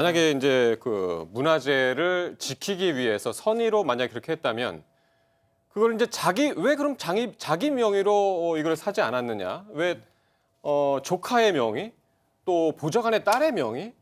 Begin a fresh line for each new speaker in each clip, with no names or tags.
만약에 이제 그 문화재를 지키기 위해서 선의로 만약에 그렇게 했다면 그걸 이제 왜 그럼 자기 명의로 이걸 사지 않았느냐? 왜 조카의 명의 또 보좌관의 딸의 명의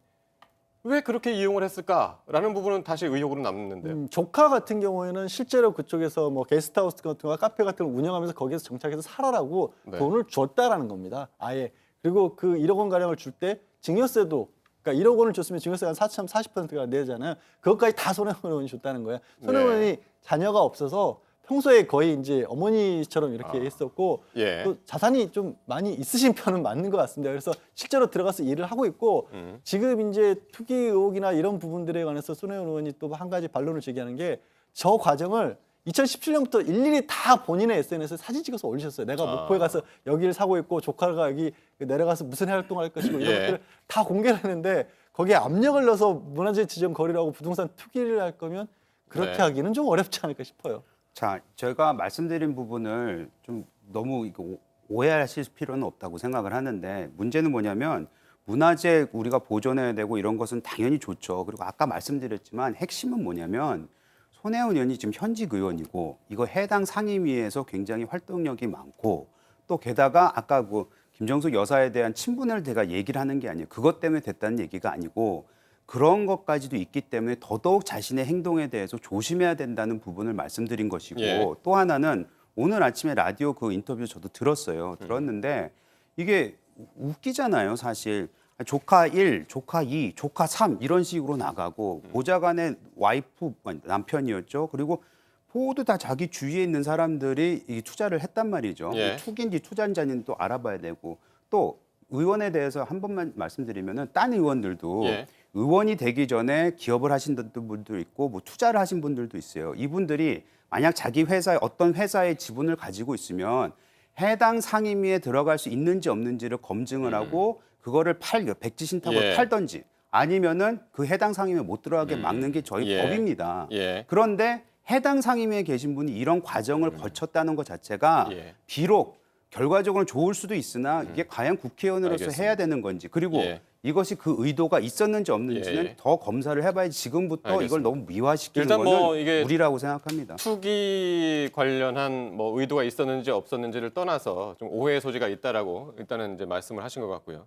왜 그렇게 이용을 했을까라는 부분은 다시 의혹으로 남는데요.
조카 같은 경우에는 실제로 그쪽에서 뭐 게스트하우스 같은 거, 카페 같은 걸 운영하면서 거기에서 정착해서 살아라고
네.
돈을 줬다라는 겁니다. 아예. 그리고 그 1억 원 가량을 줄 때 증여세도 그러니까 1억 원을 줬으면 증여세가 한 40%가 내잖아요. 그것까지 다 손혜원 의원이 줬다는 거예요. 손혜원 의원이 자녀가 없어서 평소에 거의 이제 어머니처럼 이렇게 했었고
예.
또 자산이 좀 많이 있으신 편은 맞는 것 같습니다. 그래서 실제로 들어가서 일을 하고 있고 지금 이제 투기 의혹이나 이런 부분들에 관해서 손혜원 의원이 또 한 가지 반론을 제기하는 게 저 과정을 2017년부터 일일이 다 본인의 SNS에 사진 찍어서 올리셨어요. 내가 목포에 가서 여기를 사고 있고 조카가 여기 내려가서 무슨 활동할 것이고 이런
예.
것들을 다 공개를 했는데 거기에 압력을 넣어서 문화재 지정 거리를 하고 부동산 투기를 할 거면 그렇게
네.
하기는 좀 어렵지 않을까 싶어요.
자, 제가 말씀드린 부분을 좀 너무 이거 오해하실 필요는 없다고 생각을 하는데 문제는 뭐냐면 문화재 우리가 보존해야 되고 이런 것은 당연히 좋죠. 그리고 아까 말씀드렸지만 핵심은 뭐냐면 손혜원 의원이 지금 현직 의원이고 이거 해당 상임위에서 굉장히 활동력이 많고 또 게다가 아까 그 김정숙 여사에 대한 친분을 제가 얘기를 하는 게 아니에요. 그것 때문에 됐다는 얘기가 아니고 그런 것까지도 있기 때문에 더더욱 자신의 행동에 대해서 조심해야 된다는 부분을 말씀드린 것이고
예.
또 하나는 오늘 아침에 라디오 그 인터뷰 저도 들었어요. 들었는데 이게 웃기잖아요, 사실. 조카 1, 조카 2, 조카 3 이런 식으로 나가고 보좌관의 와이프, 남편이었죠. 그리고 모두 다 자기 주위에 있는 사람들이 이 투자를 했단 말이죠.
예.
투기인지 투자인지는 또 알아봐야 되고 또 의원에 대해서 한 번만 말씀드리면은 딴 의원들도
예.
의원이 되기 전에 기업을 하신 분들도 있고 뭐 투자를 하신 분들도 있어요. 이분들이 만약 자기 회사에 어떤 회사의 지분을 가지고 있으면 해당 상임위에 들어갈 수 있는지 없는지를 검증을 하고 그거를 백지신탁으로
예.
팔던지 아니면은 그 해당 상임위에 못 들어가게 막는 게 저희
예.
법입니다.
예.
그런데 해당 상임위에 계신 분이 이런 과정을 거쳤다는 것 자체가
예.
비록 결과적으로 좋을 수도 있으나 이게 과연 국회의원으로서
알겠습니다.
해야 되는 건지 그리고
예.
이것이 그 의도가 있었는지 없는지는
예, 예.
더 검사를 해봐야지 지금부터
알겠습니다.
이걸 너무 미화시키는
일단
거는
뭐 이게
무리라고 생각합니다.
투기 관련한 뭐 의도가 있었는지 없었는지를 떠나서 좀 오해의 소지가 있다라고 일단은 이제 말씀을 하신 것 같고요.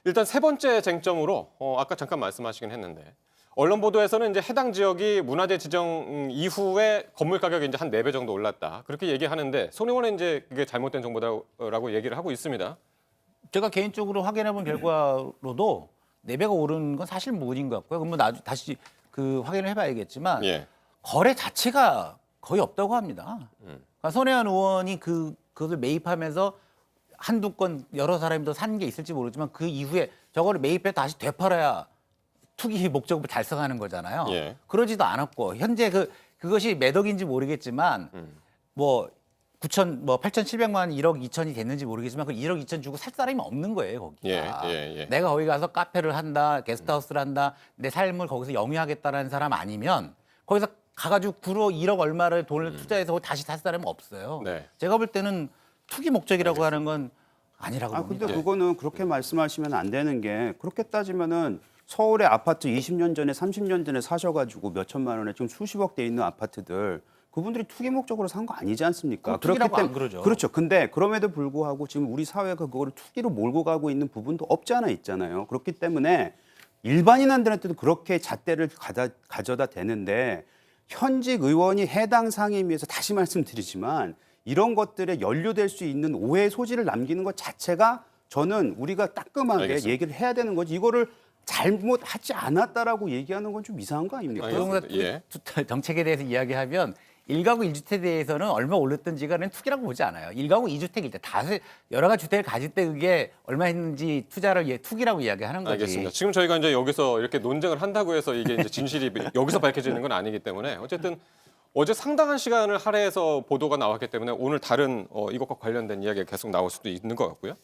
일단 세 번째 쟁점으로 아까 잠깐 말씀하시긴 했는데 언론 보도에서는 이제 해당 지역이 문화재 지정 이후에 건물 가격이 이제 한 4배 정도 올랐다. 그렇게 얘기하는데 손혜원은 이제 그게 잘못된 정보다라고 얘기를 하고 있습니다.
제가 개인적으로 확인해본 결과로도 4배가 오른 건 사실 무근인 것 같고요. 그러면 다시 그 확인을 해봐야겠지만
예.
거래 자체가 거의 없다고 합니다. 그러니까 손혜원 의원이 그것을 매입하면서 한두 건 여러 사람이 더 산 게 있을지 모르지만 그 이후에 저거를 매입해 다시 되팔아야 투기 목적을 달성하는 거잖아요.
예.
그러지도 않았고 현재 그것이 몇 억인지 모르겠지만 뭐 8,700만 원, 1억 2천이 됐는지 모르겠지만 그 1억 2천 주고 살 사람이 없는 거예요, 거기가.
예, 예, 예.
내가 거기 가서 카페를 한다, 게스트하우스를 한다, 내 삶을 거기서 영위하겠다라는 사람 아니면 거기서 가가지고 구로 1억 얼마를 돈을 투자해서 다시 살 사람은 없어요.
네.
제가 볼 때는 투기 목적이라고 하는 건 아니라고
근데
봅니다.
그거는 그렇게 말씀하시면 안 되는 게 그렇게 따지면은 서울의 아파트 20년 전에 30년 전에 사셔가지고 몇 천만 원에 지금 수십억 돼 있는 아파트들 그분들이 투기 목적으로 산 거 아니지 않습니까?
그럼 투기라고 안 그러죠.
그렇죠. 근데 그럼에도 불구하고 지금 우리 사회가 그거를 투기로 몰고 가고 있는 부분도 없지 않아 있잖아요. 그렇기 때문에 일반인한테도 그렇게 잣대를 가져다 대는데 현직 의원이 해당 상임위에서 다시 말씀드리지만 이런 것들에 연루될 수 있는 오해 소지를 남기는 것 자체가 저는 우리가 따끔하게
알겠습니다.
얘기를 해야 되는 거지 이거를 잘못하지 않았다라고 얘기하는 건 좀 이상한 거 아닙니까?
알겠습니다.
부동산
예.
정책에 대해서 이야기하면 1가구 1주택에 대해서는 얼마 올랐던지가는 투기라고 보지 않아요. 1가구 2주택일 때 다수 여러 가지 주택을 가질 때 그게 얼마 했는지 투자를 투기라고 이야기하는 거지.
알겠습니다. 지금 저희가 이제 여기서 이렇게 논쟁을 한다고 해서 이게 이제 진실이 여기서 밝혀지는 건 아니기 때문에 어쨌든 어제 상당한 시간을 할애해서 보도가 나왔기 때문에 오늘 다른 이것과 관련된 이야기가 계속 나올 수도 있는 것 같고요.